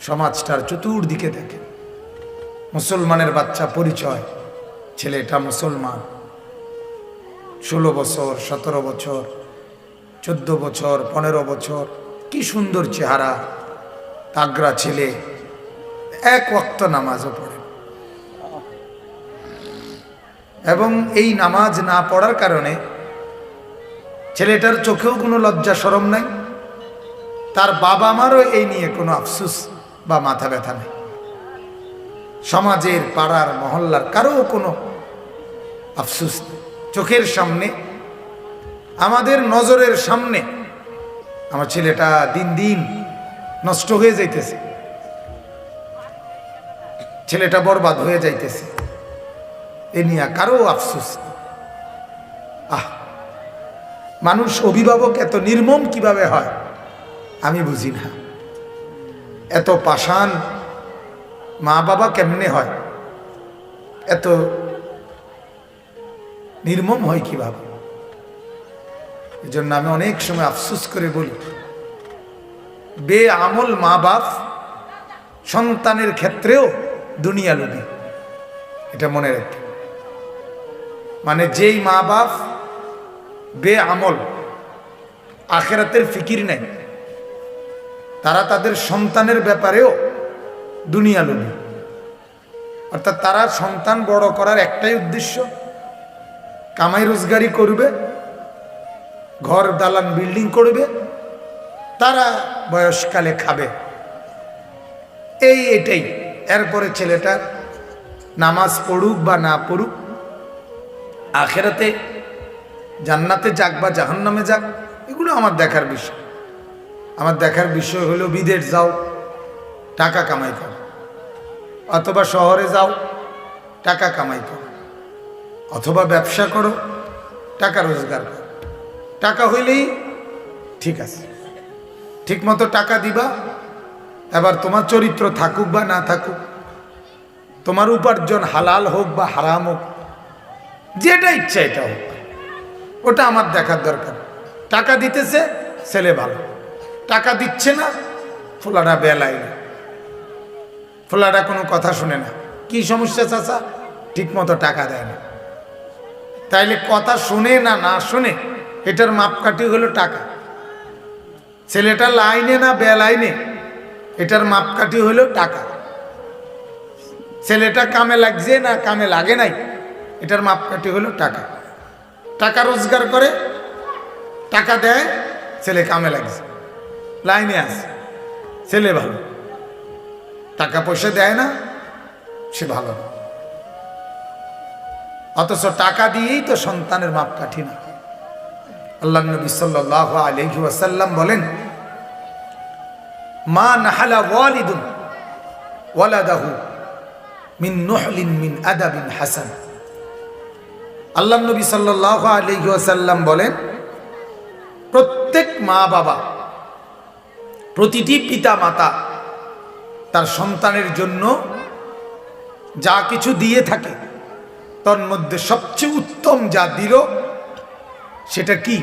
সমাজটার চতুর্দিকে দেখেন, মুসলমানের বাচ্চা পরিচয়, ছেলেটা মুসলমান, 16 বছর, 17 বছর, 14 বছর, 15 বছর, কি সুন্দর চেহারা, তাগড়া ছেলে, এক ওয়াক্ত নামাজও পড়ে। এবং এই নামাজ না পড়ার কারণে ছেলেটার চোখেও কোনো লজ্জা শরম নাই, তার বাবা মারও এই নিয়ে কোনো আফসোস বা মাথা ব্যথা নেই, সমাজের পাড়ার মহল্লার কারো কোনো আফসোস নেই। চোখের সামনে, আমাদের নজরের সামনে আমার ছেলেটা দিন দিন নষ্ট হয়ে যাইতেছে, ছেলেটা বরবাদ হয়ে যাইতেছে, এ নিয়ে কারো আফসোস নেই। মানুষ অভিভাবক এত নির্মম কিভাবে হয় আমি বুঝি না, এত পাষাণ মা বাবা কেমনে হয়, এত নির্মম হয় কিভাবে। এই জন্য আমি অনেক সময় আফসোস করে বলি, বেআমল মা বাপ সন্তানের ক্ষেত্রেও দুনিয়া লোভী, এটা মনে রাখবে। মানে যেই মা বাপ বেআমল, আখেরাতের ফিকির নেই, তারা তাদের সন্তানের ব্যাপারেও দুনিয়া লোভী। অর্থাৎ তারা সন্তান বড় করার একটাই উদ্দেশ্য, কামাই রোজগারি করবে, ঘর দালান বিল্ডিং করবে, তারা বয়সকালে খাবে, এটাই। এরপরে ছেলেটা নামাজ পড়ুক বা না পড়ুক, আখেরাতে জান্নাতে যাক বা জাহান্নামে যাক, এগুলো আমার দেখার বিষয়। আমার দেখার বিষয় হলো বিদেশ যাও, টাকা কামাই করো, অথবা শহরে যাও, টাকা কামাই করো, অথবা ব্যবসা করো, টাকা রোজগার করো। টাকা হইলেই ঠিক আছে, ঠিক মতো টাকা দিবা। এবার তোমার চরিত্র থাকুক বা না থাকুক, তোমার উপার্জন হালাল হোক বা হারাম হোক, যেটা ইচ্ছা এটা হোক, ওটা আমার দেখার দরকার। টাকা দিতেছে ছেলে ভালো, টাকা দিচ্ছে না ফোলাটা বেলাই না, ফোলাটা কোনো কথা শুনে না। কি সমস্যা চাচা? ঠিক মতো টাকা দেয় না। তাইলে কথা শুনে না না শুনে, এটার মাপকাঠি হলো টাকা। ছেলেটা লাইনে না বেলাইনে, এটার মাপকাঠি হলো টাকা। ছেলেটা কামে লাগছে না কামে লাগে নাই, এটার মাপকাঠি হলো টাকা। টাকা রোজগার করে, টাকা দেয়, ছেলে কামে লাগছে, লাইনে আছে, ছেলে ভালো। টাকা পয়সা দেয় না, সে ভালো না। অথচ টাকা দিয়েই তো সন্তানের মাপকাঠি না। আল্লাহ নবী সাল্লাল্লাহু আলাইহি ওয়াসাল্লাম বলেন, মা নাহালা ওয়ালিদুন ওয়ালাদাহু মিন নুহলিন মিন আদাবিন হাসান। আল্লাহ নবী সাল্লাল্লাহু আলাইহি ওয়াসাল্লাম বলেন, প্রত্যেক মা বাবা, প্রতিটি পিতা মাতা তার সন্তানের জন্য যা কিছু দিয়ে থাকে, তার মধ্যে সবচেয়ে উত্তম যা দিল সেটা কি?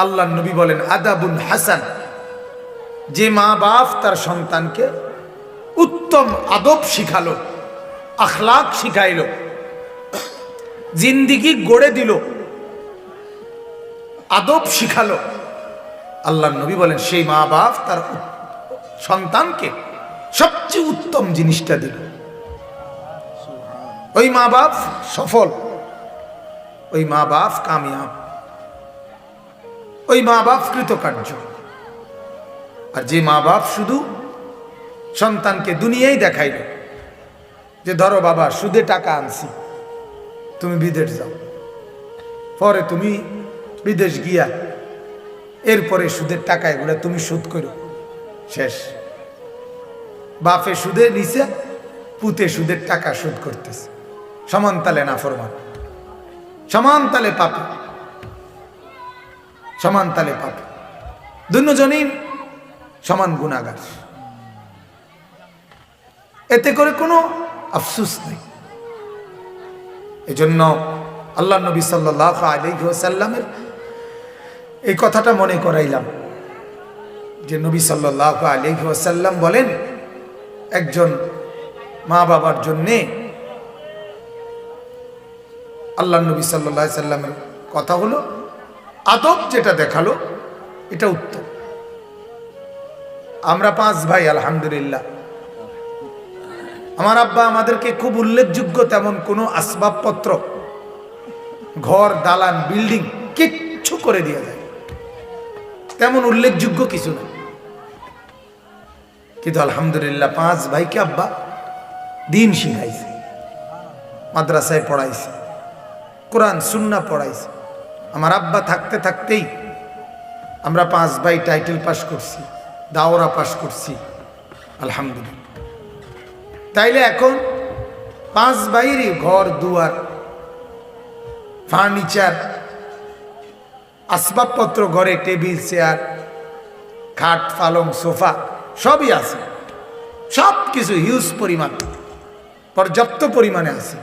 আল্লাহ নবী বলেন আদাবুন হাসান। যে মা বাপ তার সন্তানকে উত্তম আদব শিখালো, আখলাক শিখাইল, জিন্দিগি গড়ে দিল, আদব শিখালো, আল্লাহ নবী বলেন সেই মা বাপ তার সন্তানকে সবচেয়ে উত্তম জিনিসটা দিল। ওই মা বাপ সফল, ওই মা বাপ কামিয়াব, ওই মা বাপ কৃতকার্য। আর যে মা বাপ শুধু সন্তানকে দুনিয়ায় দেখাইল, যে ধরো বাবা সুদে টাকা আনছি, তুমি বিদেশ যাও, পরে তুমি বিদেশ গিয়া এরপরে সুদের টাকা এগুলো তুমি সুদ করো, শেষ। বাপে সুদে নিচে, পুতে সুদের টাকা সুদ করতেছে, সমান তালে নাফরমান, সমান তালে পাপে, সমান তালে পাপে, দুজনই সমান গুনাহগার। এতে করে কোনো আফসোস নেই। এজন্য আল্লাহ নবী সাল্লাল্লাহু আলাইহি ওয়াসাল্লামের এই কথাটা মনে করাইলাম, যে নবী সাল্লাল্লাহু আলাইহি ওয়াসাল্লাম বলেন, একজন মা বাবার জন্যে আল্লাহ নবী সাল্লাল্লাহু আলাইহি সাল্লামের কথা হলো, আদব যেটা দেখালো এটা উত্তম। আমরা 5 ভাই আলহামদুলিল্লাহ। আমার আব্বা আমাদেরকে খুব উল্লেখযোগ্য তেমন কোনো আসবাবপত্র, ঘর, দালান, বিল্ডিং কিচ্ছু করে দিয়ে যায়, তেমন উল্লেখযোগ্য কিছু না। কিন্তু আলহামদুলিল্লাহ 5 ভাইকে আব্বা দিন শিখাইছে, মাদ্রাসায় পড়াইছে, কোরআন সুন্নাহ পড়াইছে। আমার আব্বা থাকতে থাকতেই আমরা 5 ভাই টাইটেল পাস করছি, দাওরা পাস করছি আলহামদুলিল্লাহ। তাইলে এখন 5 ভাইয়েরই ঘর দুয়ার, ফার্নিচার, আসবাবপত্র, ঘরে টেবিল চেয়ার, খাট, পালং, সোফা সবই আছে, সব কিছু হিউজ পরিমাণ, পর্যাপ্ত পরিমাণে আছে।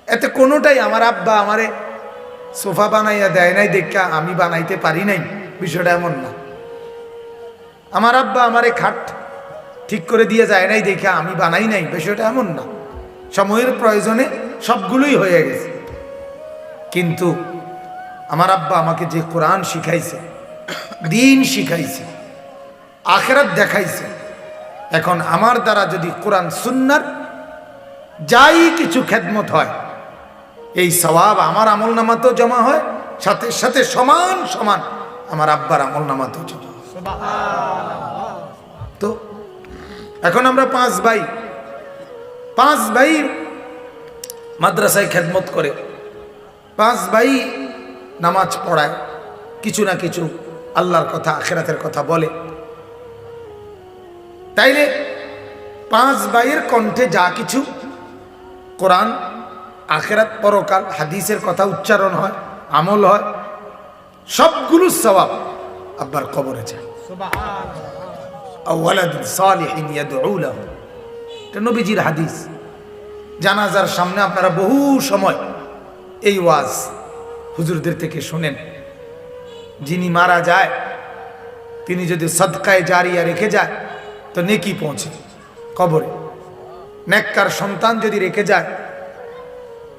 এতে কোনোটাই আমার আব্বা আমারে সোফা বানাইয়া দেয় নাই দেখা আমি বানাইতে পারি নাই, বিষয়টা এমন না। আমার আব্বা আমারে খাট ঠিক করে দিয়ে যায় নাই দেখা আমি বানাই নাই, বিষয়টা এমন না। সময়ের প্রয়োজনে সবগুলোই হয়ে গেছে। কিন্তু আমার আব্বা আমাকে যে কোরআন শিখাইছে, দিন শিখাইছে, আখিরাত দেখাইছে, এখন আমার দ্বারা যদি কোরআন সুন্নাহর যাই কিছু খেদমত হয়, এই সওয়াব আমার আমলনামাতেও জমা হয়, সাথে সাথে সমান সমান আমার আব্বার আমলনামাতেও জমা হয়। তো এখন আমরা 5 ভাই, 5 ভাই মাদ্রাসায় খেদমত করে, 5 ভাই নামাজ পড়ায়, কিছু না কিছু আল্লাহর কথা, আখিরাতের কথা বলে। তাইলে 5 ভাইয়ের কণ্ঠে যা কিছু কোরআন, আখিরাত, পরকাল, হাদিসের কথা উচ্চারণ হয়, আমল হয়, সবগুলো সওয়াব আব্বার কবরে যায়। ওয়ালাদিন সালিহিন ইয়াদউ লাহু, এটা নবীজির হাদিস। জানাজার সামনে আপনারা বহু সময় এই ওয়াজ হুজুরদের থেকে শুনেন, যিনি মারা যায় তিনি যদি সদকায়ে জারিয়া রেখে যায় তো নেকি পৌঁছে কবরে। নেককার সন্তান যদি রেখে যায়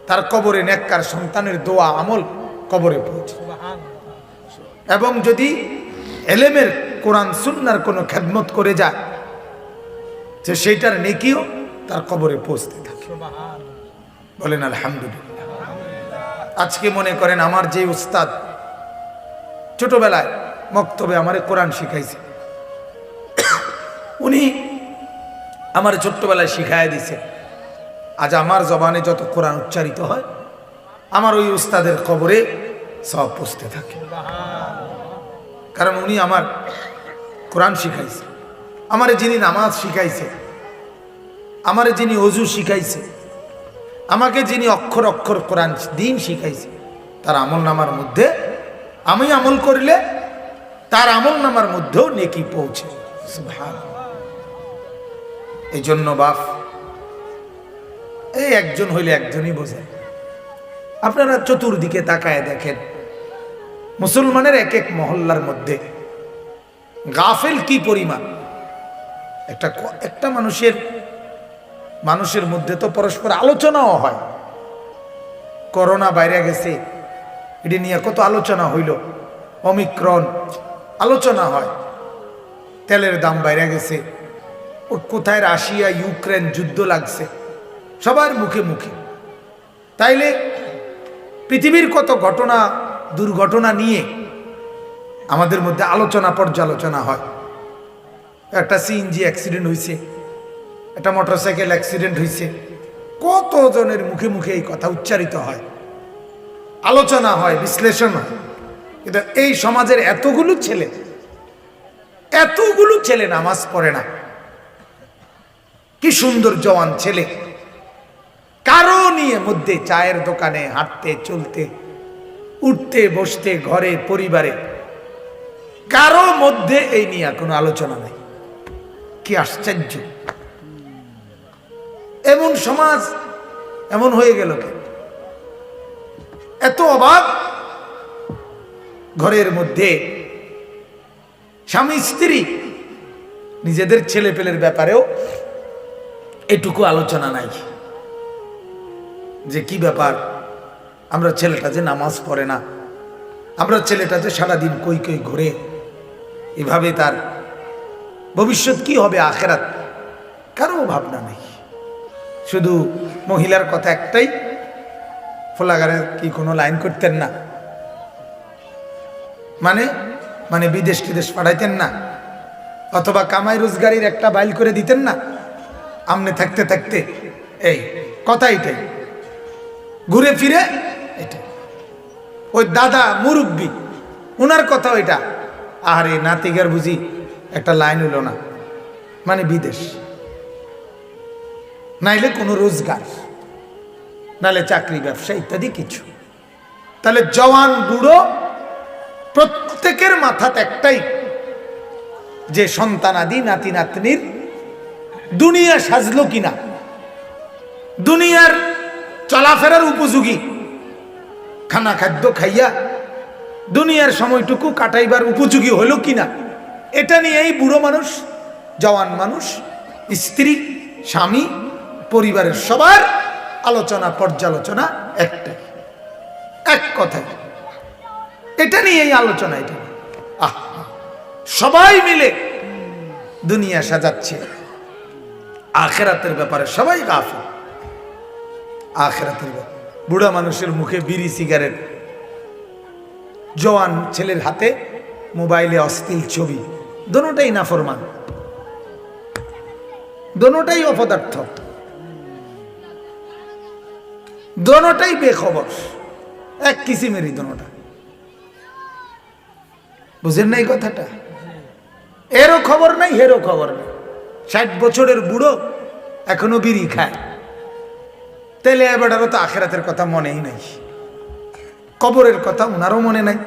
তার কবরে নেককার সন্তানের দোয়া আমল কবরে পৌঁছে। এবং যদি এলেমের কোরআন সুন্নাহর কোনো খেদমত করে যায় যে সেইটার নেকিও তার কবরে পৌঁছতে থাকে। বলেন আলহামদুলিল্লাহ। আজকে মনে করেন আমার যে উস্তাদ ছোটবেলায় মক্তবে আমারে কোরআন শিখাইছে, উনি আমার ছোট্টবেলায় শিখাইয়া দিছে, আজ আমার জবানে যত কোরআন উচ্চারিত হয় আমার ওই উস্তাদের কবরে সব পৌঁছতে থাকে। কারণ উনি আমার কোরআন শিখাইছে, আমারে যিনি নামাজ শিখাইছে, আমারে যিনি ওযু শিখাইছে, আমাকে যিনি অক্ষর অক্ষর কোরআন দিন শিখাইছে, তার আমল নামার মধ্যে আমি আমল করলে তার আমল নামার মধ্যেও নেকি পৌঁছে। সুবহানাল্লাহ। এই জন্য বাপ, এই একজন হইলে একজনই বোঝে। আপনারা চতুর্দিকে তাকায় দেখেন, মুসলমানের এক এক মহল্লার মধ্যে গাফেল কি পরিমাণ। একটা মানুষের মধ্যে তো পরস্পর আলোচনাও হয়। করোনা বাইরে গেছে, এটা নিয়ে কত আলোচনা হইল, ওমিক্রন আলোচনা হয়। তেলের দাম বাইরে গেছে, ও কোথায় রাশিয়া ইউক্রেন যুদ্ধ লাগছে, সবার মুখে মুখে। তাইলে পৃথিবীর কত ঘটনা, দুর্ঘটনা নিয়ে আমাদের মধ্যে আলোচনা পর্যালোচনা হয়। একটা সিএনজি অ্যাক্সিডেন্ট হয়েছে, একটা মোটরসাইকেল অ্যাক্সিডেন্ট হয়েছে, কত জনের মুখে মুখে এই কথা উচ্চারিত হয়, আলোচনা হয়, বিশ্লেষণ হয়। কিন্তু এই সমাজের এতগুলো ছেলে নামাজ পড়ে না। কি সুন্দর জওয়ান ছেলে, কারো নিয়ে মধ্যে চায়ের দোকানে হাঁটতে চলতে, উঠতে বসতে, ঘরে পরিবারে কারো মধ্যে এই নিয়ে কোনো আলোচনা নেই। কি আশ্চর্য! এমন সমাজ এমন হয়ে গেল কেন? এত অবাক। ঘরের মধ্যে স্বামী স্ত্রী নিজেদের ছেলে পেলের ব্যাপারেও এটুকু আলোচনা নাই যে কি ব্যাপার, আমরা ছেলেটা যে নামাজ পড়ে না, আমরা ছেলেটা যে সারাদিন কই কই ঘুরে, এভাবে তার ভবিষ্যৎ কি হবে, আখেরাত কারো ভাবনা নেই। শুধু মহিলার কথা একটাই, ফোলাগারে কি কোনো লাইন করতেন না, মানে মানে বিদেশ টিদেশ পাঠাইতেন না, অথবা কামাই রোজগারির একটা বাইল করে দিতেন না, আমনে থাকতে থাকতে এই কথা এটাই, ঘুরে ফিরে এটা। ওই দাদা মুরব্বী ওনার কথা ওইটা, আরে নাতিগার বুঝি একটা লাইন হলো না, মানে বিদেশ, নাইলে কোনো রোজগার, নাইলে চাকরি ব্যবসা ইত্যাদি কিছু। তাহলে জওয়ান বুড়ো প্রত্যেকের মাথাতে একটাই, যে সন্তানাদি নাতি নাতনির দুনিয়া সাজলো কিনা, দুনিয়ার চলাফেরার উপযোগী খানা খাদ্য খাইয়া দুনিয়ার সময়টুকু কাটাইবার উপযোগী হলো কিনা, এটা নিয়েই বুড়ো মানুষ, জওয়ান মানুষ, স্ত্রী, স্বামী, পরিবারের সবার আলোচনা পর্যালোচনা একটাই, এক কথায় এটা নিয়েই আলোচনা। এটা সবাই মিলে দুনিয়া সাজাচ্ছে, আখেরাতের ব্যাপারে সবাই গাফিল। আখেরাতের ব্যাপারে বুড়া মানুষের মুখে বিড়ি সিগারেট, জওয়ান ছেলের হাতে মোবাইলে অশ্লীল ছবি, দোনোটাই নাফরমান, দোনোটাই অপদার্থ, দোনোটাই বেখবর, এক কিসিমেরই দোনোটা। বুঝেন না এই কথাটা? এরও খবর নাই, হেরও খবর নেই। 60 বছরের বুড়ো এখনো বিড়ি খায়, তাহলে এবারও তো আখেরাতের কথা মনেই নাই, কবরের কথা ওনারও মনে নাই।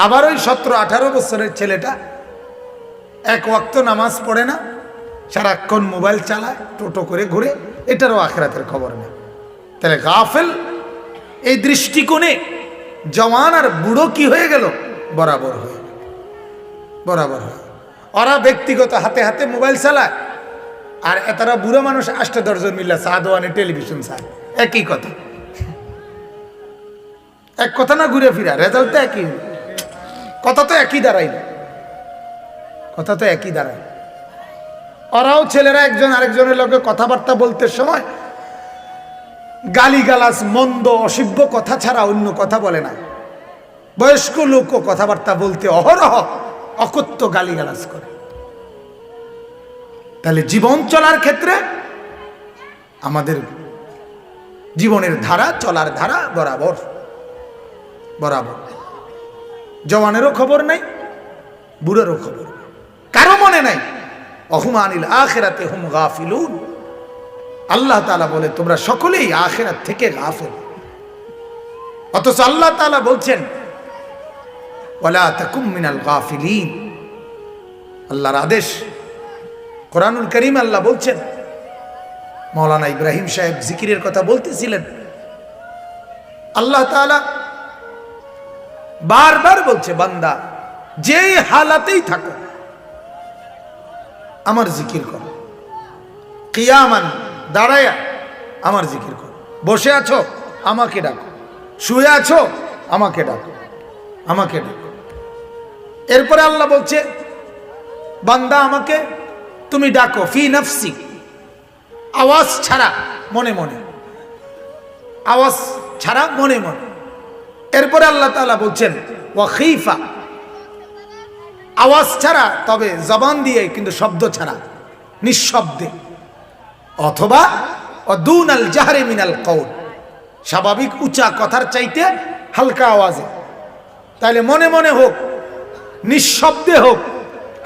আবার ওই 17-18 বছরের ছেলেটা এক ওয়াক্ত নামাজ পড়ে না, সারাক্ষণ মোবাইল চালায়, টোটো করে ঘুরে, এটারও আখেরাতের খবর নেই। তাহলে গাফেল। এই দৃষ্টিকোণে জওয়ান আর বুড়ো কি হয়ে গেল? বরাবর হয়ে গেল, বরাবর হয়ে। ওরা ব্যক্তিগত হাতে হাতে মোবাইল চালায়, আর এতারা বুড়ো মানুষ 8-10 জন মিল্লা সাদওয়ানে টেলিভিশন চায়, একই কথা, এক কথা না, ঘুরে ফিরা রেজাল্ট তো একই, কথা তো একই দাঁড়াইল, কথা তো একই দাঁড়ায়। ওরাও ছেলেরা একজন আরেকজনের লোকে কথাবার্তা বলতে সময় গালিগালাজ, মন্দ অসভ্য কথা ছাড়া অন্য কথা বলে না। বয়স্ক লোকও কথাবার্তা বলতে অহরহ অকথ্য গালিগালাজ করে। তাহলে জীবন চলার ক্ষেত্রে আমাদের জীবনের ধারা, চলার ধারা বরাবর বরাবর। জওয়ানেরও খবর নাই, বুড়োরও খবর কারো মনে নাই। অহুম আনিল আখিরাতে হুম গাফিলুন। আল্লাহ তাআলা বলে তোমরা সকলেই আখিরাত থেকে গাফিল। অথচ আল্লাহ তাআলা বলছেন ওয়ালা তাকুম মিনাল গাফিলিন। আল্লাহর আদেশ, কোরআনুল কারীম আল্লাহ বলছেন। মাওলানা ইব্রাহিম সাহেব জিকিরের কথা বলতেছিলেন। আল্লাহ তাআলা বারবার বলছে, বান্দা যেই হালাতেই থাকো আমার জিকির করো, কিয়ামান দাঁড়ায়া আমার জিকির করো, বসে আছো আমাকে ডাকো, শুয়ে আছো আমাকে ডাকো, আমাকে ডাকো। এরপরে আল্লাহ বলছে, বান্দা আমাকে তুমি ডাকো ফি নফসি, আওয়াজ ছাড়া মনে মনে, আওয়াজ ছাড়া মনে মনে। এরপরে আল্লাহ তাআলা বলছেন ওয়া খিফা, আওয়াজ ছাড়া তবে জবান দিয়ে, কিন্তু শব্দ ছাড়া, নিঃশব্দে, অথবা দুনাল জাহরি মিনাল কওল, স্বাভাবিক উঁচা কথার চাইতে হালকা আওয়াজে। তাহলে মনে মনে হোক, নিঃশব্দে হোক,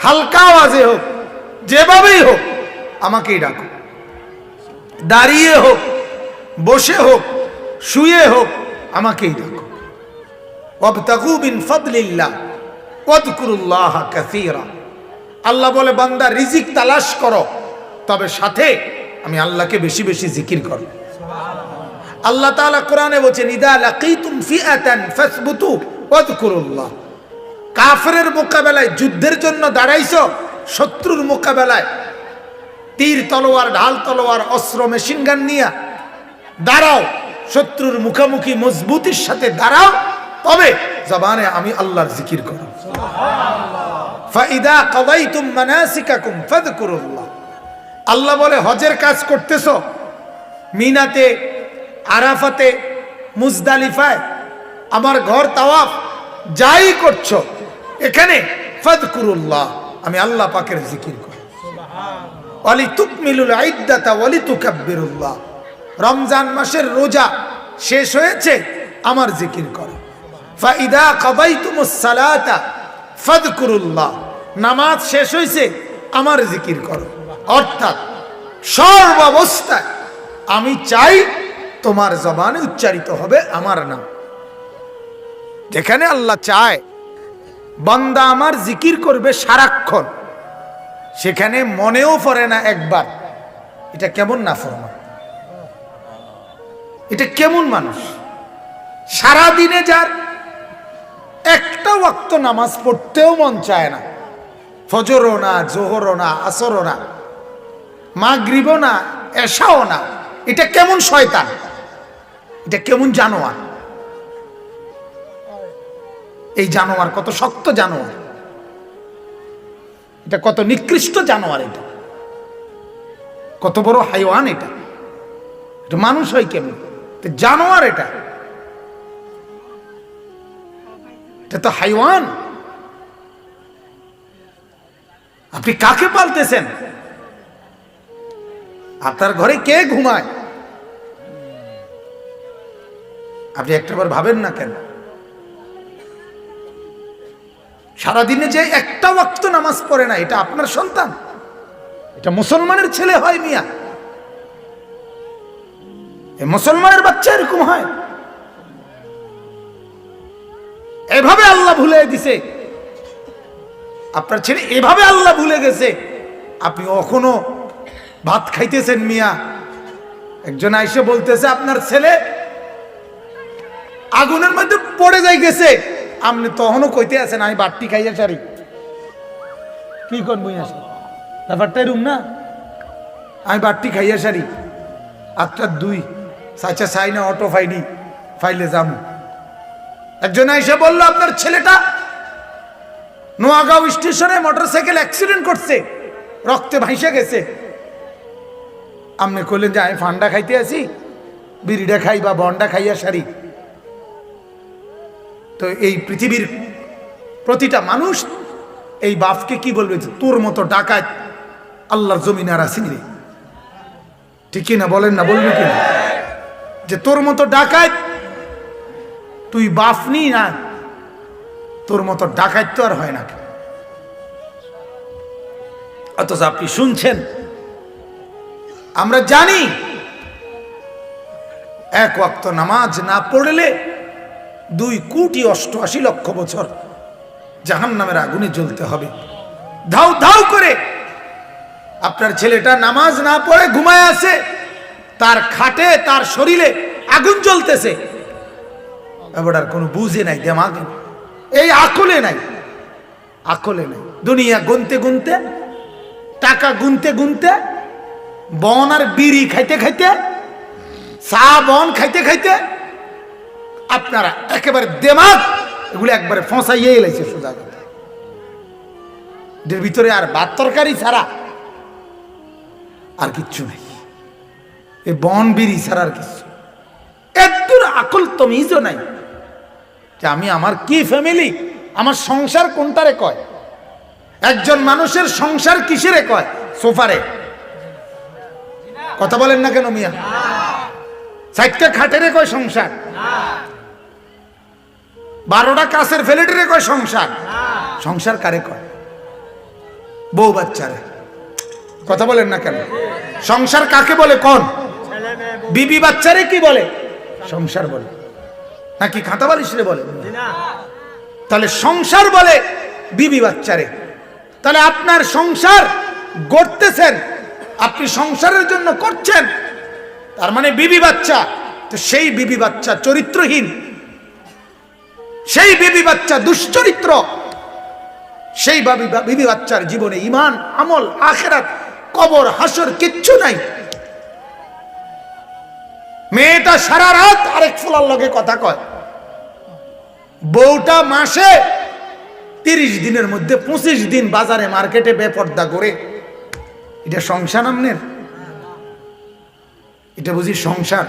হালকা আওয়াজে হোক, যেভাবেই হোক আমাকেই ডাকো। দাঁড়িয়ে হোক, বসে হোক, শুয়ে হোক আমাকেই ডাকো। ওয়াবতাগু মিন ফাদলিল্লাহ ওয়াযকুরুল্লাহা কাসীরা। আল্লাহ বলে বান্দা রিজিক তালাশ করো, তবে সাথে আমি আল্লাহকে বেশি বেশি জিকির করো। আল্লাহ তাআলা কোরআনে বলেছেন ইদা লাকিতুম ফিআতান ফাসবুতু ওয়াযকুরুল্লাহ। কাফেরের মোকাবেলায় যুদ্ধের জন্য দাঁড়াইছো, শত্রুর মোকাবেলায় তীর তলোয়ার ঢাল তলোয়ার অস্ত্র মেশিন গান নিয়ে দাঁড়াও, শত্রুর মুখোমুখি মজবুতির সাথে দাঁড়াও, তবে জবানে আমি আল্লাহর জিকির করো। ফাইদা কাদাইতুম মানাসিকাকুম ফাযকুরুল্লাহ। আল্লাহ বলে হজের কাজ করতেছো, মিনাতে, আরাফাতে, মুজদালিফায়, আমার ঘর তাওয়াফ যাই করছো, এখানে ফাযকুরুল্লাহ, আমি আল্লাহ পাকের জিকির করি। ওয়ালি তুকমিলুল ইদ্দাতা ওয়ালি তুকাব্বিরুল্লাহ। রমজান মাসের রোজা শেষ হয়েছে, আমার জিকির করো। ফাইদা কাদাইতুমুস সালাতা ফাযকুরুল্লাহ, নামাজ শেষ হয়েছে, আমার জিকির করো। অর্থাৎ সর্বাবস্থায় আমি চাই তোমার জবানে উচ্চারিত হবে আমার নাম। যেখানে আল্লাহ চায় বান্দা আমার জিকির করবে সারাক্ষণ, সেখানে মনেও পড়ে না একবার এটা কেমন নাফরমান, এটা কেমন মানুষ। সারা দিনে যার একটা ওয়াক্ত নামাজ পড়তেও মন চায় না, ফজরও না, জোহরও না, আসরও না, মাগরিবও না, এশাও না, এটা কেমন শয়তান, এটা কেমন জানোয়ার। এই জানোয়ার কত শক্ত জানোয়ার, এটা কত নিকৃষ্ট জানোয়ার, এটা কত বড় হাইওয়ান, এটা এটা মানুষ হয় কেমন, জানোয়ার, এটা এটা তো হাইওয়ান। আপনি কাকে পালতেছেন? আপনার ঘরে কে ঘুমায়? আপনি একটাবার ভাবেন না কেন? সারাদিনে যে একটা ওয়াক্ত নামাজ পড়ে না, এটা আপনার সন্তান, এটা মুসলমানের ছেলে হয় মিয়া, এই মুসলমানের বাচ্চা এরকম হয়। এভাবে আল্লাহ ভুলে দিছে আপনার ছেলে, এভাবে আল্লাহ ভুলে গেছে। আপনি এখনো ভাত খাইতেছেন মিয়া। একজন আইসে বলতেছে আপনার ছেলে আগুনের মধ্যে পড়ে যাই গেছে, আপনি তখনও কইতে আছেন আমি বাট্টি খাইয়া সারি। কি করবো আসে ব্যাপারটাই রুম না, আমি বাট্টি খাইয়া সারি। 8টার 2 সাইচা চাই না, অটো ফাইনি ফাইলে যাম। একজন এসে বলল আপনার ছেলেটা নোয়াগাঁও স্টেশনে মোটরসাইকেল অ্যাক্সিডেন্ট করছে, রক্তে ভাইসে গেছে। আপনি কইলেন যে আমি ফান্ডা খাইতে আছি, বিড়িটা খাই বা বন্ডা খাইয়া সারি। তো এই পৃথিবীর প্রতিটা মানুষ এই বাপকে কি বলবে, তোর মতো ডাকাত আল্লাহর জমিনে আর আসেনি রে, ঠিক না বলেন না, বলবে কিনা যে তোর মতো ডাকাত তুই বাপনি না, তোর মতো ডাকাত তো আর হয় না। অথচ আপনি শুনছেন, আমরা জানি এক ওয়াক্ত নামাজ না পড়লে 2,88,00,000 বছর জাহান্নামের আগুনে জ্বলতে হবে। ধাউ ধাউ করে আপনার ছেলেটা নামাজ না পড়ে ঘুমায় আছে, তার খাটে তার শরীরে আগুন জ্বলতেছে, এবার আর কোনো বুঝে নাই, দেমাগে এই আকলে নাই, আকলে নাই। দুনিয়া গুনতে গুনতে, টাকা গুনতে গুনতে, বন আর বিড়ি খাইতে খাইতে, চা বন খাইতে খাইতে আপনারা একেবারে দেমাগ এগুলো একবারে ফসাইয়ে এলাইছে সোজা কথা। এর ভিতরে আর ভাত তরকারি ছাড়া আর কিচ্ছু নেই, এই বন বিড়ি ছাড়া আর কিচ্ছু। একদূর আকল তমিজও নাই যে আমি আমার কি ফ্যামিলি, আমার সংসার কোনটারে কয়। একজন মানুষের সংসার কিসেরে কয়? সোফারে। কথা বলেন না কেন মিয়া? 4টা খাটেরে কয় সংসার, 12টা কাছের ফ্ল্যাটেরে কয় সংসার। সংসার কারে কয়? বউ বাচ্চারে। কথা বলেন না কেন? সংসার কাকে বলে? কোন বিবি বাচ্চারে কি বলে? সংসার বলে, নাকি খাতা বালিশরে বলে? তাহলে সংসার বলে বিবি বাচ্চারে। তাহলে আপনার সংসার গড়তেছেন, আপনি সংসারের জন্য করছেন, তার মানে বিবি বাচ্চা। তো সেই বিবি বাচ্চা চরিত্রহীন, সেই বিবি বাচ্চা দুশ্চরিত্র, সেইভাবে বিবি বাচ্চার জীবনে ঈমান, আমল, আখিরাত, কবর, হাসর কিচ্ছু নাই। মেয়েটা সারা রাত আরেক ফুলার লগে কথা কয়, বউটা মাসে 30 দিনের মধ্যে 25 দিন বাজারে মার্কেটে বেপর্দা করে। এটা সংসার আমনের? এটা বুঝি সংসার?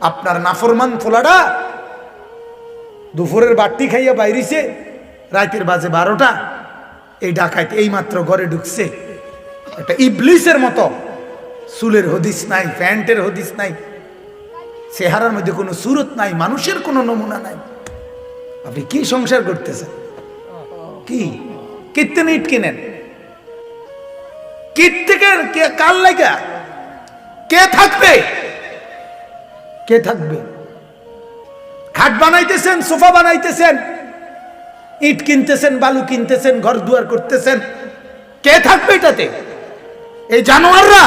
আপনার নাফরমান ফোলাটা দুপুরের বাড়তি খাইয়া বাইরেছে, রাতের বাজে 12টা, এই ডাকাইতে এই মাত্র ঘরে ঢুকছে, একটা ইবলিসের মতো, চুলের হদিস নাই, প্যান্টের হদিস নাই, চেহারার মধ্যে কোনো সুরত নাই, মানুষের কোনো নমুনা নাই। আপনি কি সংসার করতেছেন? কি কীর্তন ইট কিনেন? কীর্তিকের কার লাগা? কে থাকবে? কে থাকবে? খাট বানাইতেছেন, সোফা বানাইতেছেন, ইট কিনতেছেন, বালু কিনতেছেন, ঘর দুয়ার করতেছেন, কে থাকবে এটাতে? এই জানোয়াররা,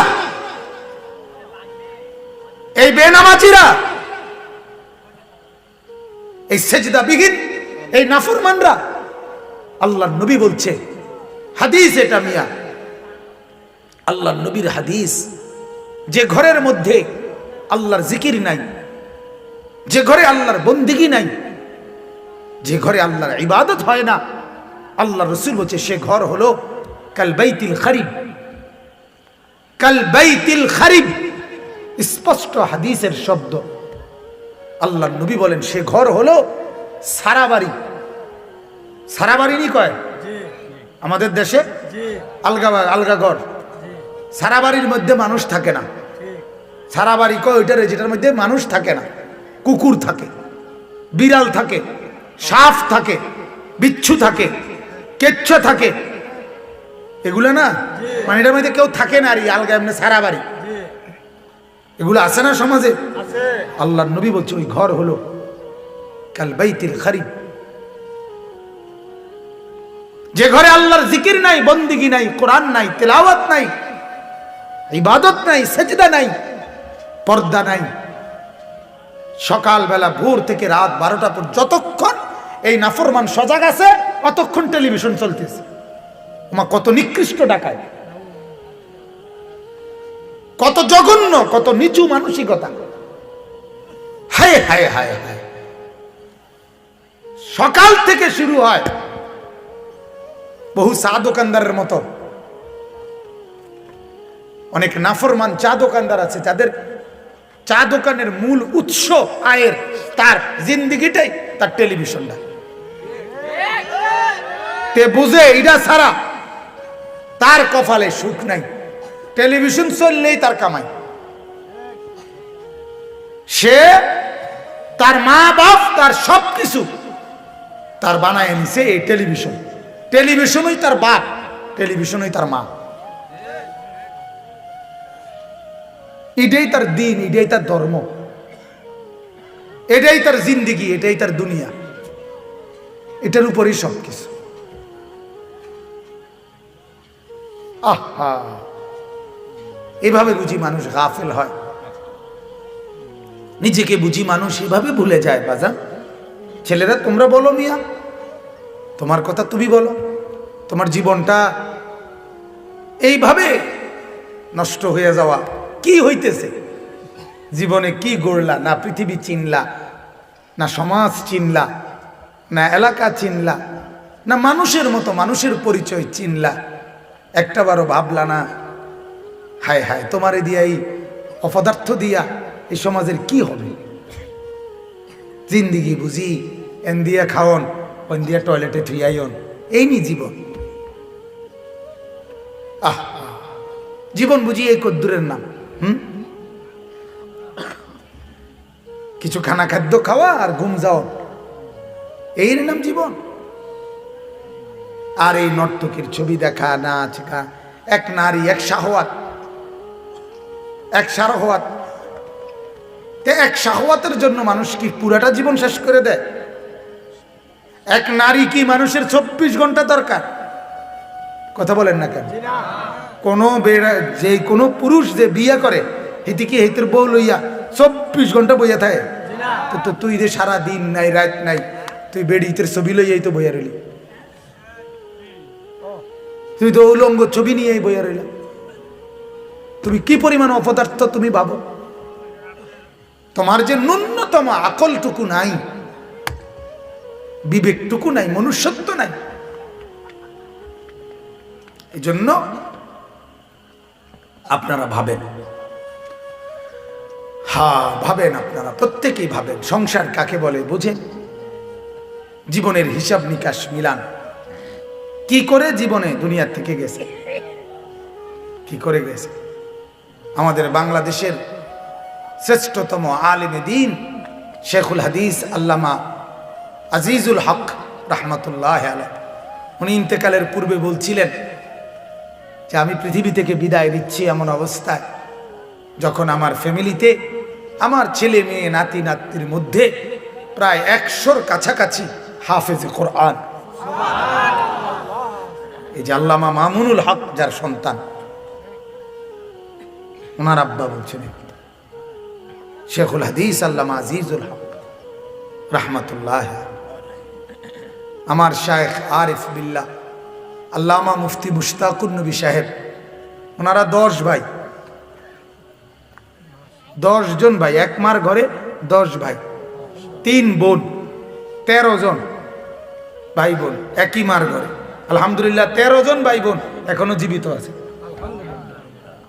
এই বেনামাজিরা, এই সেজদাবিহীন, এই নাফরমানরা। আল্লাহর নবী বলছে, হাদিস এটা মিয়া, আল্লাহর নবীর হাদিস, যে ঘরের মধ্যে আল্লাহর জিকির নাই, যে ঘরে আল্লাহর বন্দিগি নাই, যে ঘরে আল্লাহর ইবাদত হয় না, আল্লাহ রসুল বলছে সে ঘর হলো কাল বাইতিল খারিব, কাল বাইতিল খারিব। স্পষ্ট হাদিসের শব্দ। আল্লাহর নবী বলেন সে ঘর হলো সারা বাড়ি। সারা বাড়ি নি কয় আমাদের দেশে? আলগা আলগা ঘর। সারা বাড়ির মধ্যে মানুষ থাকে না। সারা বাড়ি কয় ওইটারে যেটার মধ্যে মানুষ থাকে না। কুকুর থাকে, বিড়াল থাকে, সাপ থাকে, বিচ্ছু থাকে, কেচ্ছ থাকে, এগুলো না, মানে এটার মধ্যে কেউ থাকে না। আর আলগা এমনি সারা বাড়ি এগুলো আছে না সমাজে? আল্লাহর নবী বলছে ওই ঘর হলো কাল বাইতিল খারিব। যে ঘরে আল্লাহর জিকির নাই, বন্দিগি নাই, কোরআন নাই, তেলাওয়াত নাই, ইবাদত নাই, সেজদা নাই, পর্দা নাই, সকালবেলা ভোর থেকে রাত 12টা পর্যন্ত যতক্ষণ এই নাফরমান সজাগ আছে অতক্ষণ টেলিভিশন চলতেছে। কত নিকৃষ্ট ডাকায়, কত জঘন্য, কত নিচু মানসিকতা। হায় হায় হায় হায়। সকাল থেকে শুরু হয় বহু চা দোকানদারের মতো। অনেক নাফরমান চা দোকানদার আছে যাদের চা দোকানের মূল উৎস আয়ের, তার জিন্দিগিটাই তার টেলিভিশনটা। তে বুঝে এটা ছাড়া তার কপালে সুখ নাই। টেলিভিশন চললেই তার কামাই। সে তার মা বাপ তার সবকিছু তার বানায় নিছে এই টেলিভিশন। টেলিভিশনই তার বাপ, টেলিভিশনই তার মা। এটাই তার দিন, এটাই তার ধর্ম, এটাই তার জিন্দিগি, এটাই তার দুনিয়া, এটার উপরই সবকিছু। আহা, এভাবে বুঝি মানুষ গাফেল হয়, নিজেকে বুঝি মানুষ এভাবে ভুলে যায়। বাজান ছেলেরা তোমরা বলো মিয়া, তোমার কথা তুমি বলো। তোমার জীবনটা এইভাবে নষ্ট হয়ে যাওয়া কি হইতেছে? জীবনে কি গড়লা? না পৃথিবী চিনলা, না সমাজ চিনলা, না এলাকা চিনলা, না মানুষের মতো মানুষের পরিচয় চিনলা। একটাবারও ভাবলা না হায় হায় তোমারে দিয়া এই অপদার্থ দিয়া এই সমাজের কি হবে? জিন্দিগি বুঝি এন দিয়া খাওয়ন, ওন দিয়া টয়লেটে থুইয়াইন, এই নি জীবন। আহ, জীবন বুঝি এই কদ্দুরের নাম। কিছু খানা খাদ্য খাওয়া আর ঘুম যাও, এই নাম জীবন। আর এই নর্তকীর ছবি দেখা, নাচ গা, এক নারী, এক শাহওয়াত, এক শাহওয়াত। এক শাহওয়াতের জন্য মানুষ কি পুরাটা জীবন শেষ করে দেয়? এক নারী কি মানুষের 24 ঘন্টা দরকার? কথা বলেন না কেন? কোন যে কোনো পুরুষ যে বিয়ে করে হেতি কি হেতের বউ লইয়া 24 ঘন্টা বইয়া থাকে? তো তুই রে সারা দিন নাই রাত নাই, তুই বেড়িতের ছবি লইয়াই তো বইয়া রইলি। তুমি তো উলঙ্গ ছবি নিয়েই বইয়া রইলা। তুমি কি পরিমাণ অপদার্থ তুমি ভাবো? তোমার যে ন্যূনতম আকলটুকু নাই, বিবেকটুকু নাই, মনুষ্যত্ব নাই। এই জন্য আপনারা ভাবেন, ভাবেন, আপনারা প্রত্যেকেই ভাবেন সংসার কাকে বলে বুঝেন, জীবনের হিসাব নিকাশ মিলান। কি করে জীবনে দুনিয়া থেকে গেছে, কি করে গেছে। আমাদের বাংলাদেশের শ্রেষ্ঠতম আলেমে দ্বীন শেখুল হাদিস আল্লামা আজিজুল হক রহমতুল্লাহ আলাইহি, উনি ইন্তেকালের পূর্বে বলছিলেন যে আমি পৃথিবী থেকে বিদায় দিচ্ছি এমন অবস্থায় যখন আমার ফ্যামিলিতে আমার ছেলে মেয়ে নাতি নাতির মধ্যে প্রায় 100-র কাছাকাছি হাফেজে কোরআন। এই যে আল্লামা মামুনুল হক যার সন্তান, ওনার আব্বা বলছেন, শেখুল হাদিস আল্লামা আজিজুল হক রহমতুল্লাহ, আমার শায়েখ আরিফ বিল্লাহ আল্লামা মুফতি মুশতাকুর নবী সাহেব, ওনারা 10 ভাই, 10 জন ভাই, এক মার ঘরে 10 ভাই, 3 বোন, 13 জন ভাই বোন একই মার ঘরে। আলহামদুলিল্লাহ 13 জন ভাই বোন এখনো জীবিত আছে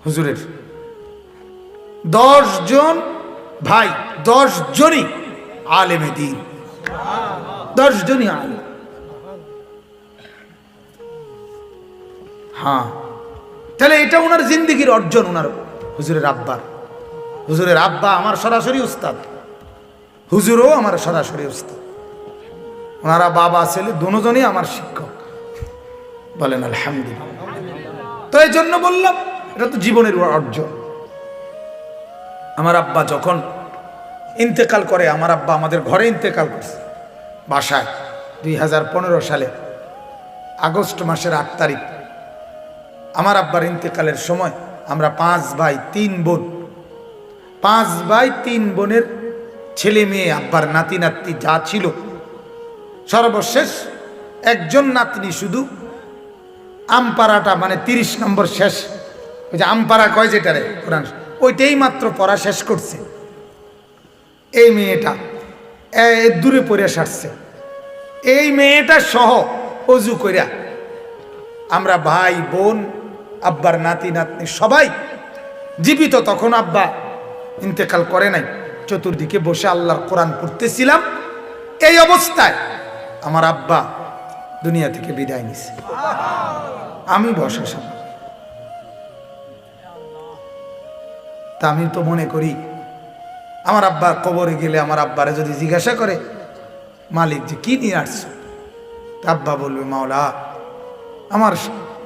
হুজুরের। 10 জন ভাই, 10 জনই আলেমে দ্বীন, 10 জনই আলেম। হ্যাঁ, তাহলে এটা ওনার জিন্দেগির অর্জন। ওনার হুজুরের আব্বার, হুজুরের আব্বা আমার সরাসরি উস্তাদ, হুজুরও আমার সরাসরি উস্তাদ। ওনারা বাবা ছেলে দুজনই আমার শিক্ষক, বলেন আলহামদুলিল্লাহ। তো এই জন্য বললাম এটা তো জীবনের অর্জন। আমার আব্বা যখন ইন্তেকাল করে, আমার আব্বা আমাদের ঘরে ইন্তেকাল করছে বাসায় 2015 সালে আগস্ট মাসের 8 তারিখ। আমার আব্বার ইন্তেকালের সময় আমরা 5 ভাই 3 বোন, 5 ভাই 3 বোনের ছেলে মেয়ে, আব্বার নাতি নাতনি যা ছিল, সর্বশেষ একজন নাতনি শুধু আমপাড়াটা মানে 30 নম্বর শেষ, ওই যে আমপাড়া কয় যেটারে কোরআন, ওইটাই মাত্র পড়া শেষ করছে। এই মেয়েটা দূরে পড়ে সারছে। এই মেয়েটা সহ অজু কইরা আমরা ভাই বোন, আব্বার নাতি নাতনি সবাই জীবিত। তখন আব্বা ইন্তেকাল করে নাই, চতুর্দিকে বসে আল্লাহর কোরআন পড়তেছিলাম। এই অবস্থায় আমার আব্বা দুনিয়া থেকে বিদায় নিছে। আমি বসা সামনে, তা আমি তো মনে করি আমার আব্বা কবরে গেলে আমার আব্বারে যদি জিজ্ঞাসা করে মালিক যে কি নিয়ে আসছো, তা আব্বা বলবে মাওলা আমার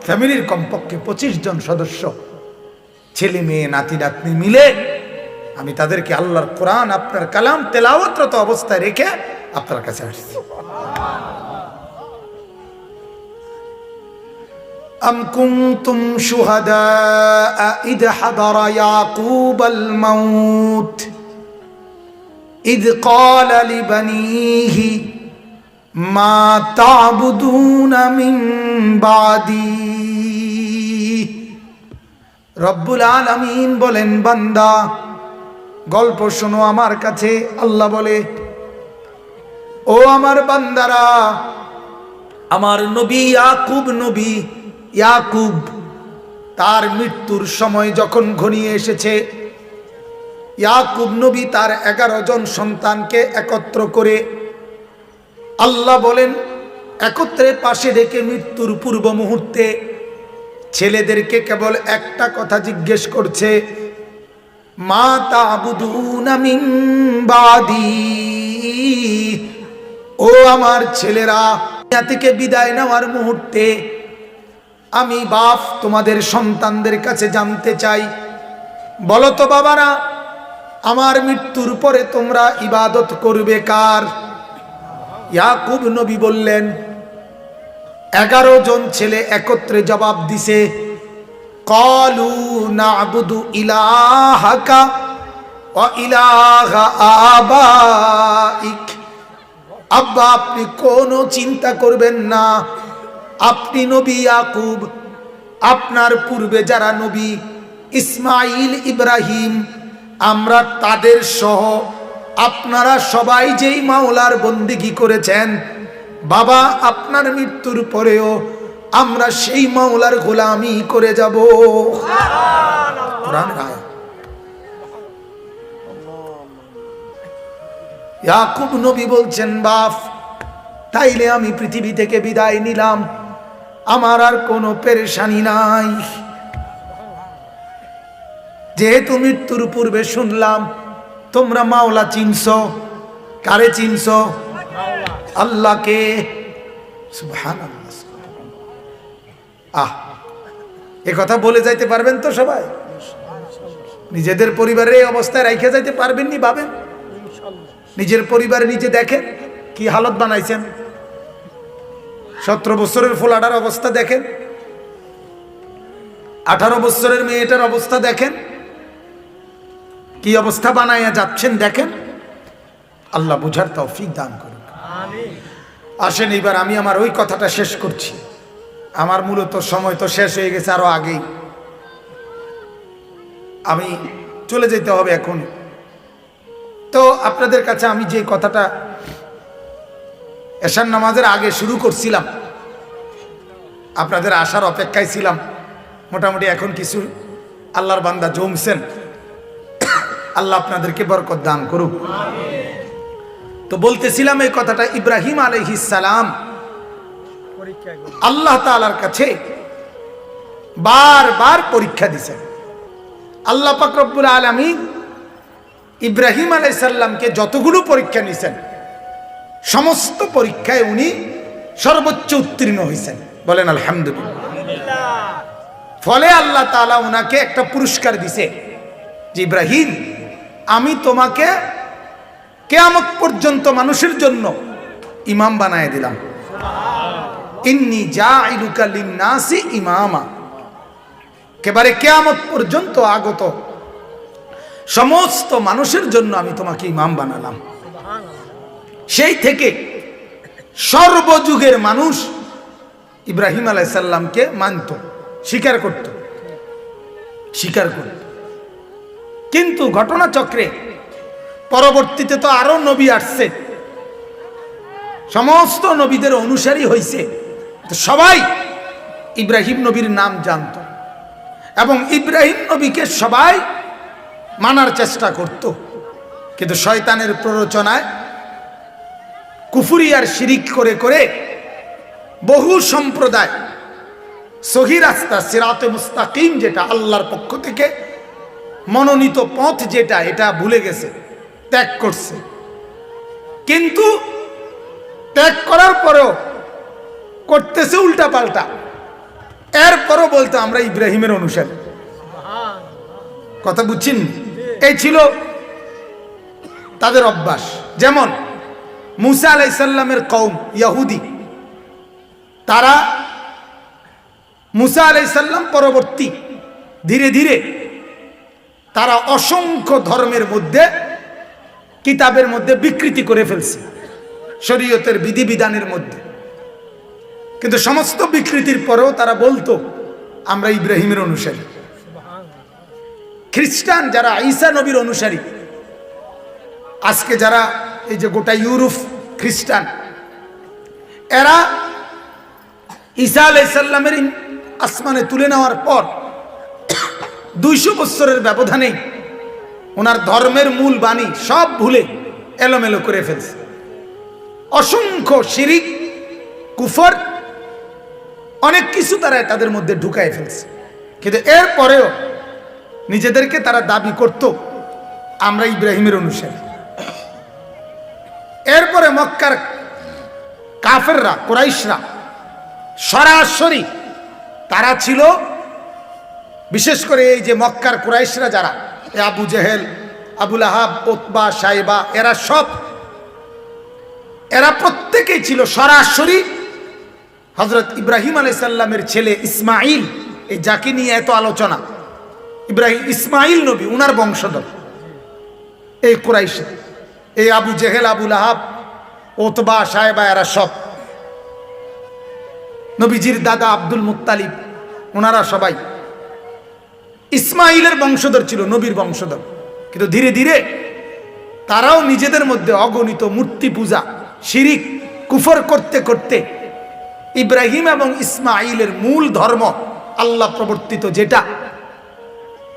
ফ্যামিলির কমপক্ষে 25 জন সদস্য, ছেলে মেয়ে নাতি নাতনি মিলে আমি তাদেরকে আল্লাহর কোরআন আপনার কালাম তেলাওয়াতরত অবস্থায় রেখে আপনার কাছে আসছি। أم كنتم شهداء إذ حضر يعقوب الموت إذ قال لبنيه ما تعبدون من بعدي। রব্বুল আলামিন বলেন, বান্দা গল্প শোনো আমার কাছে। আল্লাহ বলে, ও আমার বান্দারা, আমার নবী ইয়াকুব তার মৃত্যুর সময় যখন ঘনিয়ে এসেছে, ইয়াকুব নবী তার 11 জন সন্তানকে একত্র করে আল্লাহ বলেন একত্রে পাশে রেখে মৃত্যুর পূর্ব মুহূর্তে ছেলেদেরকে কেবল একটা কথা জিজ্ঞেস করছে, মা তা'বুদুনা মিন বাদি। ও আমার ছেলেরা, দুনিয়া থেকে বিদায় নেওয়ার মুহূর্তে আমি বাপ তোমাদের সন্তানদের কাছে জানতে চাই, বলো তো বাবারা, আমার মৃত্যুর পরে তোমরা ইবাদত করবে কার? ইয়াকুব নবী বললেন, 11 জন ছেলে একত্রে জবাব দিছে, ক্বালু না'বুদু ইলাহাকা ওয়া ইলাহা আবাইক। আব্বা আপনি কোনো চিন্তা করবেন না, আপনি নবী ইয়াকুব আপনার পূর্বে যারা নবী ইসমাইল ইব্রাহিম, আমরা তাদের সহ আপনারা সবাই যেই মাওলার বন্দেগী করেছেন, বাবা আপনার মৃত্যুর পরেও আমরা সেই মাওলার গোলামি করে যাব। কোরআনের আয়াত। ইয়াকুব নবী বলছেন, বাপ তাইলে আমি পৃথিবী থেকে বিদায় নিলাম, আমার আর কোনো পেরেশানি নাই। যেহেতু মৃত্যুর পূর্বে শুনলাম তোমরা মাওলা চিনছ, কারে চিনছ? আল্লাহকে। সুবহানাল্লাহ। এ কথা বলে যাইতে পারবেন তো সবাই? নিজেদের পরিবারের এই অবস্থায় রাইখে যাইতে পারবেন নি? ভাবেন নিজের পরিবারে নিজে দেখেন কি হালত বানাইছেন। 17 বছরের ফোলাটার অবস্থা দেখেন, 18 বছরের মেয়েটার অবস্থা দেখেন, কি অবস্থা বানাইয়া যাচ্ছেন দেখেন। আল্লাহ বুঝার তৌফিক দান করুন। আসেন এবার আমি আমার ওই কথাটা শেষ করছি। আমার মূলত সময় তো শেষ হয়ে গেছে আরো আগেই, আমি চলে যেতে হবে এখন। তো আপনাদের কাছে আমি যে কথাটা এশার নামাজের আগে শুরু করছিলাম, আপনাদের আসার অপেক্ষায় ছিলাম। মোটামুটি এখন কিছু আল্লাহর বান্দা জমছেন, আল্লাহ আপনাদেরকে বরকত দান করুক। তো বলতেছিলাম এই কথাটা, ইব্রাহিম আলাইহিস সালাম আল্লাহ তাআলার কাছে বারবার পরীক্ষা দিয়েছেন। আল্লাহ পাক রব্বুল আলামিন ইব্রাহিম আলাইহিস সালামকে যতগুলো পরীক্ষা নিয়েছেন, সমস্ত পরীক্ষায় উনি সর্বোচ্চ উত্তীর্ণ হয়েছেন। বলেন আলহামদুলিল্লাহ। ফলে আল্লাহ তাআলা উনাকে একটা পুরস্কার দিছে যে ইব্রাহিম, আমি তোমাকে কিয়ামত পর্যন্ত মানুষের জন্য ইমাম বানায় দিলাম। ইন্নী জাইলুকা লিন-নাসি ইমামা, একেবারে কিয়ামত পর্যন্ত আগত সমস্ত মানুষের জন্য আমি তোমাকে ইমাম বানালাম। সেই থেকে সর্বযুগের মানুষ ইব্রাহিম আলাইহিস সালামকে মানত, স্বীকার করত। কিন্তু ঘটনাচক্রে পরবর্তীতে তো আরো নবী আসছে, সমস্ত নবীদের অনুসারী হয়েছে, সবাই ইব্রাহিম নবীর নাম জানত এবং ইব্রাহিম নবীকে সবাই মানার চেষ্টা করত। কিন্তু শয়তানের প্ররোচনায় কুফরি আর শিরিক করে করে বহু সম্প্রদায় সহি রাস্তা সিরাতে মুস্তাকিম, যেটা আল্লাহর পক্ষ থেকে মনোনীত পথ, যেটা এটা ভুলে গেছে, ত্যাগ করছে। কিন্তু ত্যাগ করার পরেও করতেছে উল্টা পাল্টা, এরপরও বলতো আমরা ইব্রাহিমের অনুসারী। কথা বুঝছেন? এই ছিল তাদের অভ্যাস। যেমন মুসা আলাইহিস সালামের কওম ইহুদি, তারা মুসা আলাইহিস সালাম পরবর্তী ধীরে ধীরে তারা অসংখ্য ধর্মের মধ্যে, কিতাবের মধ্যে বিকৃতি করে ফেলছে, শরীয়তের বিধিবিধানের মধ্যে। কিন্তু সমস্ত বিকৃতির পরেও তারা বলতো আমরা ইব্রাহিমের অনুসারী। খ্রিস্টান যারা ঈসা নবীর অনুসারী, আজকে যারা এই যে গোটা ইউরোপ খ্রিস্টান, এরা ঈসা আলাইহিস সালামের আসমানে তুলে নেওয়ার পর 200 বছরের ব্যবধানে ওনার ধর্মের মূল বাণী সব ভুলে এলোমেলো করে ফেলছে। অসংখ্য শিরিক, কুফর, অনেক কিছু তারা তাদের মধ্যে ঢুকায় ফেলছে। কিন্তু এরপরেও নিজেদেরকে তারা দাবি করত আমরা ইব্রাহিমের অনুসারী। এরপরে মক্কার কাফেররা, কুরাইশরা সরাসরি তারা ছিল, বিশেষ করে এই যে মক্কার কুরাইশরা যারা, আবু জেহেল, আবু লাহাব, উতবা, সাইবা, এরা প্রত্যেকেই ছিল সরাসরি হযরত ইব্রাহিম আলাইহিস সালামের ছেলে ইসমাইল, এই যাকে নিয়ে এত আলোচনা, ইব্রাহিম ইসমাইল নবী, উনার বংশধর এই কুরাইশ, এই আবু জেহেল, আবু লাহাব, উতবা, সাইবা, এরা সব। নবীজির দাদা আব্দুল মুত্তালিব, ওনারা সবাই ইসমাইলের বংশধর ছিল, নবীর বংশধর। কিন্তু ধীরে ধীরে তারাও নিজেদের মধ্যে অগণিত মূর্তি পূজা, শিরিক, কুফর করতে করতে ইব্রাহিম এবং ইসমাইলের মূল ধর্ম আল্লাহ প্রবর্তিত যেটা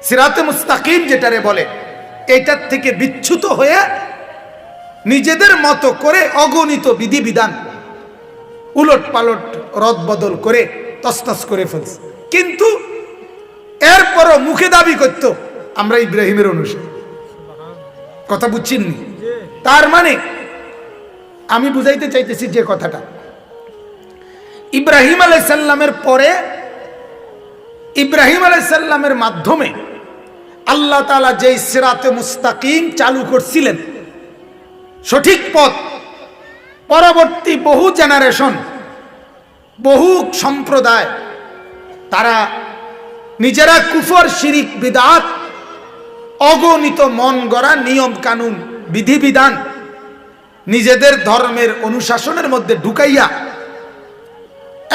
সিরাতে মুস্তাকিম যেটারে বলে, এটার থেকে বিচ্যুত হয়ে নিজেদের মতো করে অগণিত বিধিবিধান উলট পালট রদবদল করে তছনছ করে ফেলছে। কিন্তু এরপরও মুখে দাবি করত আমরা ইব্রাহিমের অনুসারী। কথা বুঝছেন? তার মানে আমি বুঝাইতে চাইতেছি যে কথাটা, ইব্রাহিম আলাইহিস সালামের পরে, ইব্রাহিম আলাইহিস সালামের মাধ্যমে আল্লাহ তাআলা যেই সিরাতে মুস্তাকিম চালু করছিলেন, সঠিক পথ, পরবর্তী বহু জেনারেশন, বহু সম্প্রদায় তারা নিজেরা কুফর, শিরিক, বিদআত, অগণিত মন গড়া নিয়ম কানুন, বিধিবিধান নিজেদের ধর্মের অনুশাসনের মধ্যে ঢুকাইয়া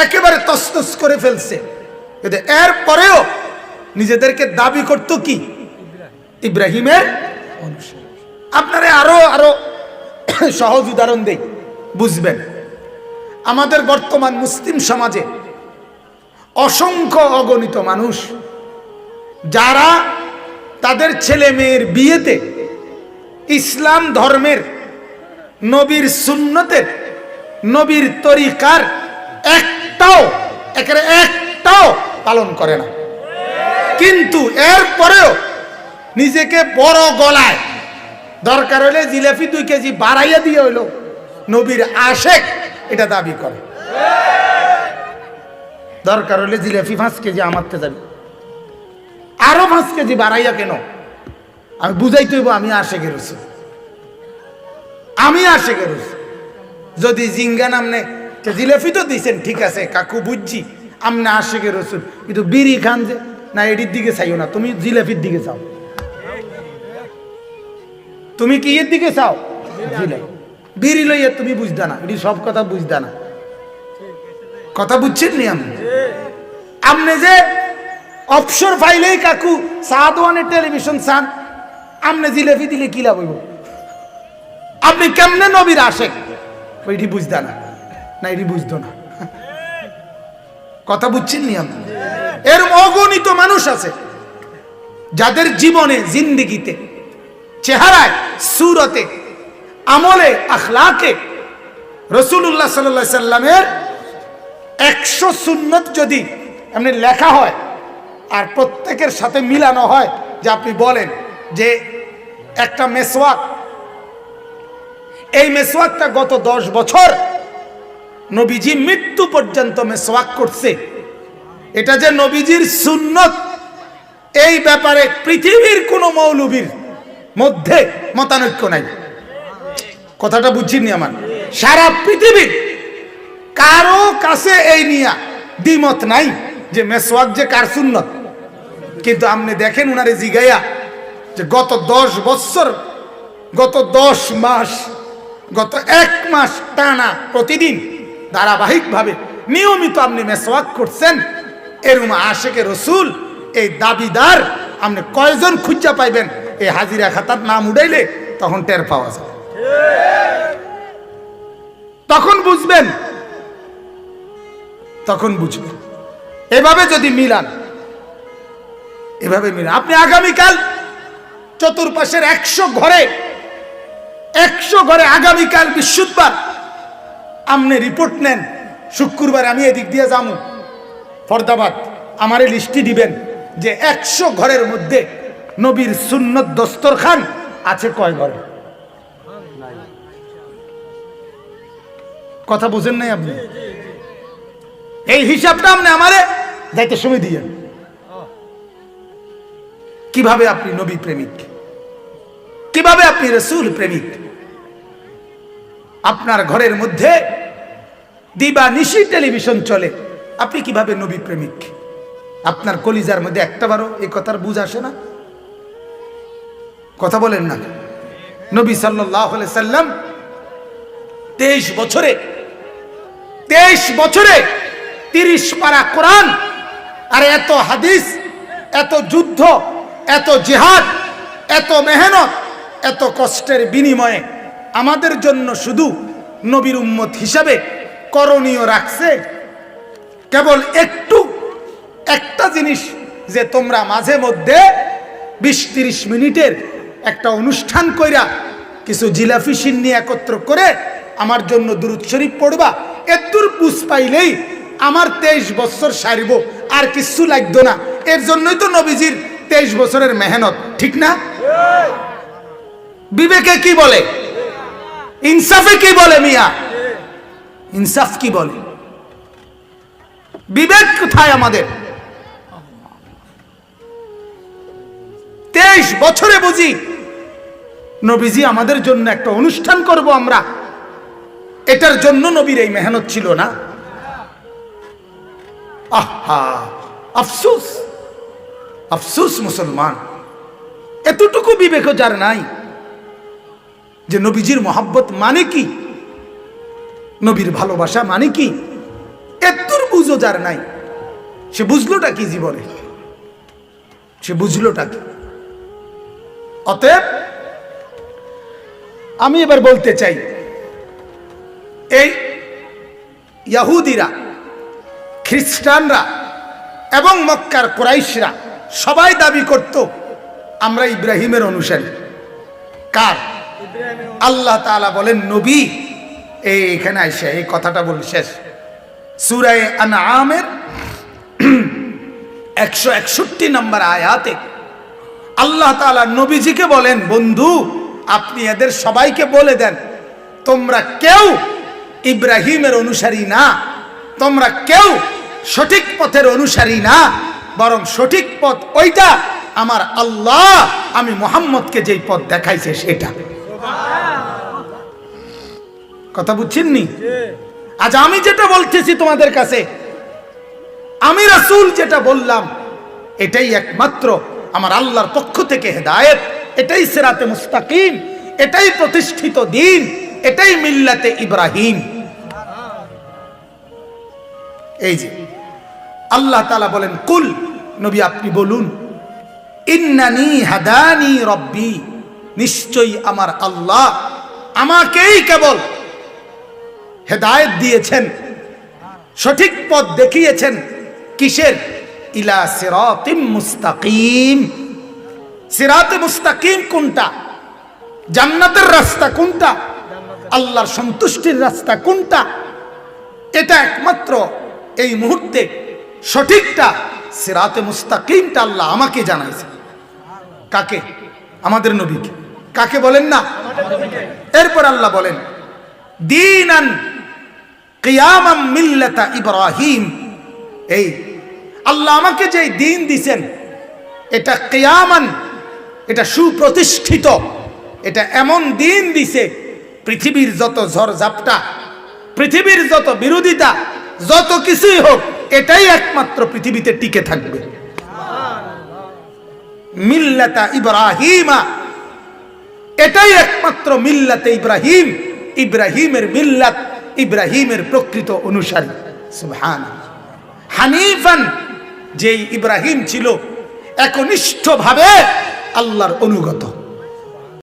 একেবারে তছনছ করে ফেলছে। কিন্তু এরপরেও নিজেদেরকে দাবি করত কি? ইব্রাহিমের অনুসারী। আপনারা আরো আরো সহজ উদাহরণ দেই, বুঝবেন। আমাদের বর্তমান মুসলিম সমাজে অসংখ্য অগণিত মানুষ যারা তাদের ছেলে মেয়ের বিয়েতে ইসলাম ধর্মের, নবীর সুন্নতের, নবীর তরিকার একটাও পালন করে না, কিন্তু এরপরেও নিজেকে বড় গলায়, দরকার হলে জিলাপি 2 কেজি বাড়াইয়া দিয়ে হইল নবীর আশেক, এটা দাবি করে। দরকার হলে জিলাপি 5 কেজি আমারতে যাবে, আরো 5 কেজি বাড়াইয়া কেন? আমি বুঝাইতে হইব আমি আশেকে রসুল, আমি আশেকে রসুল। যদি জিঙ্গা নামনে জিলাপি তো দিয়েছেন, ঠিক আছে কাকু বুঝছি আমনে আশেকে রসুল, কিন্তু বিড়ি খান যে না, এটির দিকে চাইও না, তুমি জিলাপির দিকে চাও। তুমি কি এর দিকে চাও? জিলাপি। বিড়ি লইয়া তুমি বুঝদা না, এটি সব কথা বুঝদা না। কথা বুঝছেন নি? আমনে যে অবসর পাইলেই কাকু সাদওয়ানের টেলিভিশন চান, আমনে জিলাপি দিলে কি লাভ হইব? আপনি কেমনে নবীর আশেক? এটি বুঝদা না, না এটি বুঝতো না। কথা বুঝছেন নি? এরকম অগণিত মানুষ আছে যাদের জীবনে, জিন্দেগিতে, চেহারায়, সুরতে, আমলে, আখলাকে রাসূলুল্লাহ সাল্লাল্লাহু আলাইহি সাল্লামের 100 সুন্নত যদি এমনি লেখা হয় আর প্রত্যেকের সাথে মিলানো হয়, যে আপনি বলেন যে একটা মেসওয়াক, এই মেসওয়াকটা গত 10 বছর নবীজি মৃত্যু পর্যন্ত মেসওয়াক করছে, এটা যে নবীজির সুন্নত, এই ব্যাপারে পৃথিবীর কোন মৌলবীর মধ্যে মতানৈক্য নাই। কথাটা বুঝছিনি আমার? সারা পৃথিবীর কারো কাছে এই নিয়ে দ্বিমত নাই যে মেসওয়াক যে কার সুন্নত। কিন্তু আপনি দেখেন উনারে জিগাইয়া যে গত 10 বছর, গত 10 মাস, গত 1 মাস টানা প্রতিদিন ধারাবাহিকভাবে নিয়মিত আপনি মেসওয়াক করছেন, এরকম আশেকে রসুল এই দাবিদার আপনি কয়জন খুঁজা পাইবেন? এই হাজিরা খাতার নাম উঠাইলে তখন টের পাওয়া যায়, তখন বুঝবেন, তখন বুঝবেন। এভাবে যদি মিলান, এভাবে মিলান, আপনি আগামীকাল চতুর্পাশের 100 ঘরে আগামীকাল বৃহস্পতিবার আপনি রিপোর্ট নেন, শুক্রবার আমি এদিক দিয়ে যাবো ফরদাবাদ, আমারে লিস্টি দিবেন যে 100 ঘরের মধ্যে নবীর সুন্নত দস্তরখান আছে কয় ঘরে? কথা বুঝেন নাই আপনি? এই হিসাবটা আপনি আমারে যাইতে সময় দিয়েন। কিভাবে আপনি নবী প্রেমিক, কিভাবে আপনি রাসূল প্রেমিক? আপনার ঘরের মধ্যে দিবা নিশি টেলিভিশন চলে, আপনি কিভাবে নবী প্রেমিক? আপনার কলিজার মধ্যে একটাবারও এই কথার বুঝ আসে না? কথা বলেন না? নবী সাল্লাল্লাহু আলাইহি সাল্লাম 23 বছরে 30 পারা কোরআন আর এত হাদিস, এত যুদ্ধ, এত জিহাদ, এত মেহনত, এত কষ্টের বিনিময়ে আমাদের জন্য শুধু নবীর উম্মত হিসাবে করণীয় রাখছে কেবল একটা জিনিস, যে তোমরা মাঝে মধ্যে 20-30 মিনিটের একটা অনুষ্ঠান কইরা কিছু জিলাফি সিন্নি একত্র করে আমার জন্য দুরূদ শরীফ পড়বা। এতদূর বুঝ পাইলেই আমার 23 বছর সারিব, আর কিছু লাগতো না। এর জন্যই তো নবীজির 23 বছরের মেহনত, ঠিক না? বিবেকে কি বলে, ইনসাফে কি বলে? মিয়া ইনসাফ কি বলে? বিবেক কোথায় আমাদের? 23 বছরে বুঝি নবীজি আমাদের জন্য একটা অনুষ্ঠান করব আমরা, এটার জন্য নবীর এই মেহনত ছিল না? আহা, আফসোস, আফসোস মুসলমান, এতটুকু বিবেক যার নাই যে নবীজির মহব্বত মানে কি, নবীর ভালোবাসা মানে কি, এতদূর বুঝো যার নাই, সে বুঝলোটা কি জীবনে? সে বুঝলোটা কি? অতএব আমি এবার বলতে চাই, এই ইহুদিরা, খ্রিস্টানরা এবং মক্কার কুরাইশরা সবাই দাবি করত আমরা ইব্রাহিমের অনুসারী। কার? আল্লাহ তাআলা বলেন নবী, এখানে আইসা এই কথাটা বল শেষ। সূরা আনআমের 161 নম্বর আয়াতে আল্লাহ তাআলা নবীজিকে বলেন, বন্ধু আপনি এদের সবাইকে বলে দেন, তোমরা কেউ ইব্রাহিমের অনুসারী না, তোমরা কেউ সঠিক পথের অনুসারী না, বরং সঠিক পথ ওইটা আমার আল্লাহ আমি মুহাম্মদকে যেই পথ দেখাইছে সেটা। কথা বুঝছেননি? আজ আমি যেটা বলতেছি তোমাদের কাছে, আমি রাসূল যেটা বললাম, এটাই একমাত্র আমার আল্লাহর পক্ষ থেকে হেদায়েত, এটাই সিরাতে মুস্তাকিম, এটাই প্রতিষ্ঠিত দ্বীন, এটাই মিল্লাতে ইব্রাহিম। এই যে আল্লাহ তাআলা বলেন, কুল, নবী আপনি বলুন, ইন্নানি হাদানি রব্বি, নিশ্চয়ই আমার আল্লাহ আমাকেই কেবল হেদায়েত দিয়েছেন, সঠিক পথ দেখিয়েছেন। কিসের? ইলা সিরাতিম মুস্তাকিম। সিরাতে মুস্তাকিম কোনটা? জান্নাতের রাস্তা কোনটা? আল্লাহর সন্তুষ্টির রাস্তা কোনটা? এটা একমাত্র এই মুহূর্তে সঠিকটা সিরাতে মুস্তাকিমটা আল্লাহ আমাকে জানাইছে। কাকে? আমাদের নবীকে। কাকে বলেন না? এরপর আল্লাহ বলেন, দীনান কিয়ামাম মিল্লাতা ইব্রাহিম। এই আল্লাহ আমাকে যে দিন দিছেন, এটা কিয়ামান, এটা সুপ্রতিষ্ঠিত, এটা এমন দিন দিছে, পৃথিবীর যত ঝড়ঝাপটা, পৃথিবীর যত বিরোধিতা, যত কিছুই হোক, এটাই একমাত্র পৃথিবীতে টিকে থাকবে। মিল্লাতা ইব্রাহিমা, এটাই একমাত্র মিল্লাতে ইব্রাহিম, ইব্রাহিমের মিল্লাত, ইব্রাহিমের প্রকৃত অনুসারী। সুবহানাল্লাহ। হানিফান, যেই ইব্রাহিম ছিল একনিষ্ঠভাবে আল্লাহর অনুগত।